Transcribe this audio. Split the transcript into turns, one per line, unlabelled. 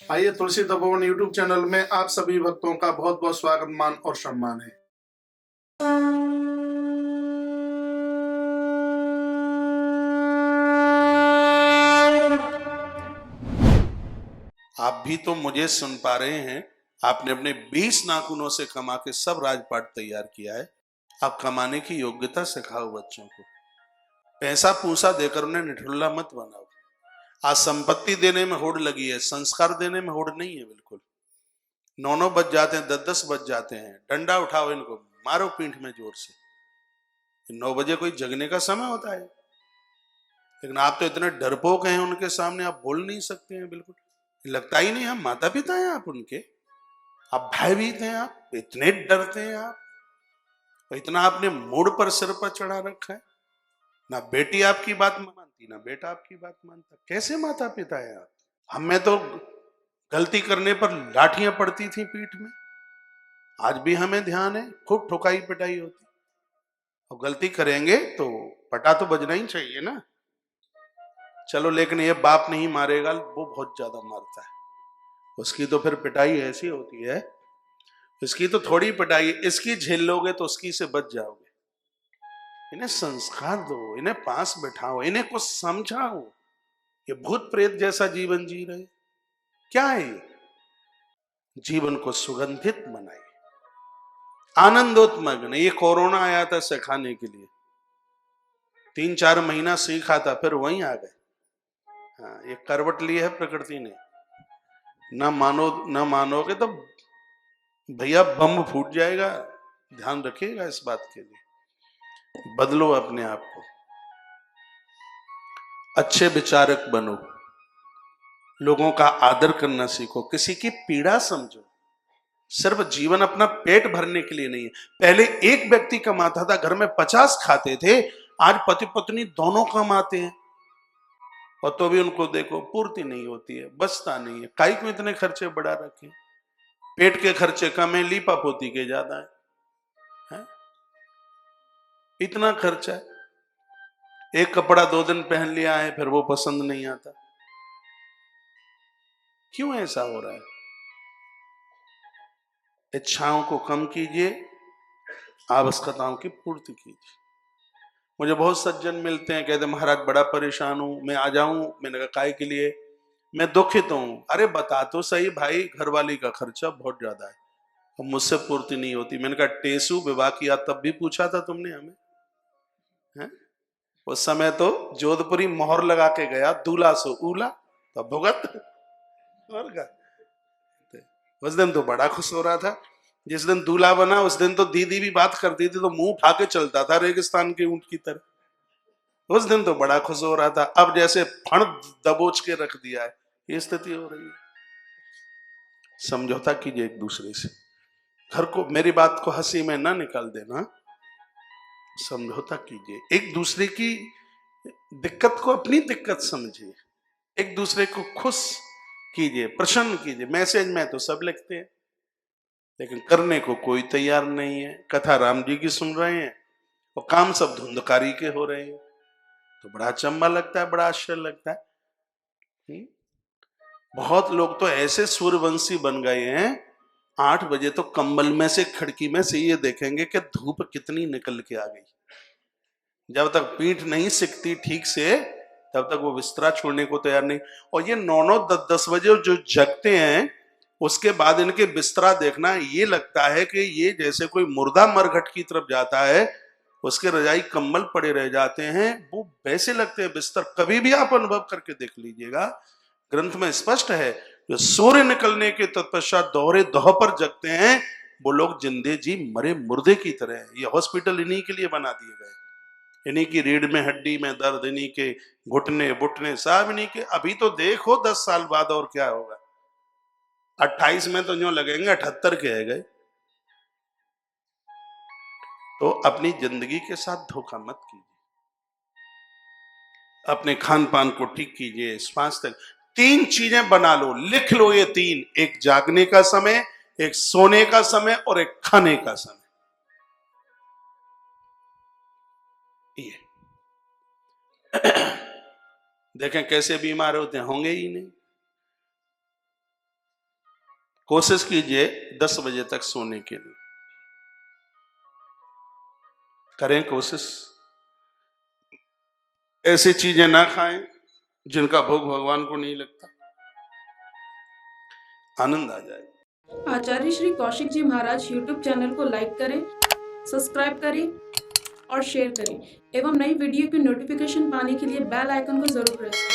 आइए तुलसी Tapovan YouTube channel में आप सभी भक्तों का बहुत बहुत स्वागत मान और सम्मान है। आप भी तो मुझे सुन पा रहे हैं। आपने अपने 20 नाखूनों से कमा के सब राजपाट तैयार किया है। आप कमाने की योग्यता सिखाओ बच्चों को। पैसा पूसा देकर उन्हें निठुल्ला मत बनाओ। आज संपत्ति देने में होड़ लगी है, संस्कार देने में होड़ नहीं है। बिल्कुल 9 बज जाते हैं, 10 बज जाते हैं। डंडा उठाओ, इनको मारो पीठ में जोर से। 9 बजे कोई जगने का समय होता है? लेकिन आप तो इतने डरपोक हैं, उनके सामने आप बोल नहीं सकते हैं। बिल्कुल लगता ही नहीं हम माता पिता हैं आप उनके। आप भयभीत हैं, आप इतने डरते हैं आप, और इतना आपने मूड पर सिर पर चढ़ा रखा है। ना बेटी आपकी बात मानती, ना बेटा आपकी बात मानता। कैसे माता पिता है आप? हमें तो गलती करने पर लाठियां पड़ती थी पीठ में। आज भी हमें ध्यान है, खूब ठोकाई पिटाई होती। और गलती करेंगे तो पटा तो बजना ही चाहिए ना। चलो, लेकिन ये बाप नहीं मारेगा, वो बहुत ज्यादा मारता है। उसकी तो फिर पिटाई ऐसी होती है, इसकी तो थोड़ी पिटाई, इसकी झेल लोगे तो उसकी से बच जाओगे। इन्हें संस्कार दो, इन्हें पास बैठाओ, इन्हें कुछ समझाओ। ये भूत प्रेत जैसा जीवन जी रहे, क्या है ये? जीवन को सुगंधित बनाइए, आनंदोत्मक। ये कोरोना आया था सिखाने के लिए, 3-4 महीना सीखा था, फिर वहीं आ गए। हाँ, ये करवट ली है प्रकृति ने। न मानोगे तो भैया बम फूट जाएगा। ध्यान रखिएगा इस बात के लिए। बदलो अपने आप को, अच्छे विचारक बनो, लोगों का आदर करना सीखो, किसी की पीड़ा समझो। सिर्फ जीवन अपना पेट भरने के लिए नहीं है। पहले एक व्यक्ति कमाता था, घर में 50 खाते थे। आज पति पत्नी दोनों कमाते हैं, और तो भी उनको देखो पूर्ति नहीं होती है, बचता नहीं है। काई को इतने खर्चे बढ़ा रखे? पेट के खर्चे कम है, लीपा पोती के ज्यादा है? इतना खर्चा है। एक कपड़ा 2 दिन पहन लिया है, फिर वो पसंद नहीं आता। क्यों ऐसा हो रहा है? इच्छाओं को कम कीजिए, आवश्यकताओं की पूर्ति कीजिए। मुझे बहुत सज्जन मिलते हैं, कहते महाराज बड़ा परेशान हूं, मैं आ जाऊं? मैंने कहा काय के लिए? मैं दुखित हूं। अरे बता तो सही भाई, घरवाली का खर्चा बहुत ज्यादा है और मुझसे पूर्ति नहीं होती। मैंने कहा टेसू विवाह किया तब भी पूछा था तुमने हमें? है? उस समय तो जोधपुरी मोहर लगा के गया, दूल्हा सो उला तो भुगत। और क्या? उस दिन तो बड़ा खुश हो रहा था। जिस दिन दूल्हा बना उस दिन तो दीदी भी बात करती थी तो मुंह उठा के चलता था, रेगिस्तान के ऊंट की तरह। उस दिन तो बड़ा खुश हो रहा था। अब जैसे फण दबोच के रख दिया है, ये स्थिति हो रही है। समझौता कीजिए एक दूसरे से। घर को, मेरी बात को हंसी में ना निकाल देना। समझौता कीजिए, एक दूसरे की दिक्कत को अपनी दिक्कत समझिए, एक दूसरे को खुश कीजिए, प्रसन्न कीजिए। मैसेज में तो सब लिखते हैं, लेकिन करने को कोई तैयार नहीं है। कथा राम जी की सुन रहे हैं और काम सब धुंधकारी के हो रहे हैं, तो बड़ा अचंभा लगता है, बड़ा आश्चर्य लगता है। बहुत लोग तो ऐसे सूर्यवंशी बन गए हैं, 8 बजे तो कंबल में से, खिड़की में से ये देखेंगे कि धूप कितनी निकल के आ गई। जब तक पीठ नहीं सिकती ठीक से, तब तक वो बिस्तरा छोड़ने को तैयार नहीं। और ये 9-9, 10-10 बजे जो जगते हैं, उसके बाद इनके बिस्तरा देखना, ये लगता है कि ये जैसे कोई मुर्दा मरघट की तरफ जाता है, उसके रजाई कंबल पड़े रह जाते हैं, वो वैसे लगते हैं बिस्तर। कभी भी आप अनुभव करके देख लीजिएगा, ग्रंथ में स्पष्ट है, जो सूर्य निकलने के तत्पश्चात दोहरे दोह पर जगते हैं, वो लोग जिंदे जी मरे मुर्दे की तरह है। ये हॉस्पिटल इन्हीं के लिए बना दिए गए, इन्हीं की रीढ़ में हड्डी में दर्द, इन्हीं के घुटने बुटने सब इन्हीं के। अभी तो देखो 10 साल बाद और क्या होगा। 28 में तो जो लगेंगे 78 के है गए। तो अपनी जिंदगी के साथ धोखा मत कीजिए, अपने खान पान को ठीक कीजिए, स्वास्थ्य। 3 चीजें बना लो, लिख लो ये 3, एक जागने का समय, एक सोने का समय और एक खाने का समय। ये देखें कैसे बीमार होते हैं, होंगे ही नहीं। कोशिश कीजिए 10 बजे तक सोने के लिए, करें कोशिश। ऐसी चीजें ना खाएं जिनका भोग भगवान को नहीं लगता, आनंद आ जाए।
आचार्य श्री कौशिक जी महाराज यूट्यूब चैनल को लाइक करें, सब्सक्राइब करें और शेयर करें एवं नई वीडियो की नोटिफिकेशन पाने के लिए बेल आइकन को जरूर प्रेस करें।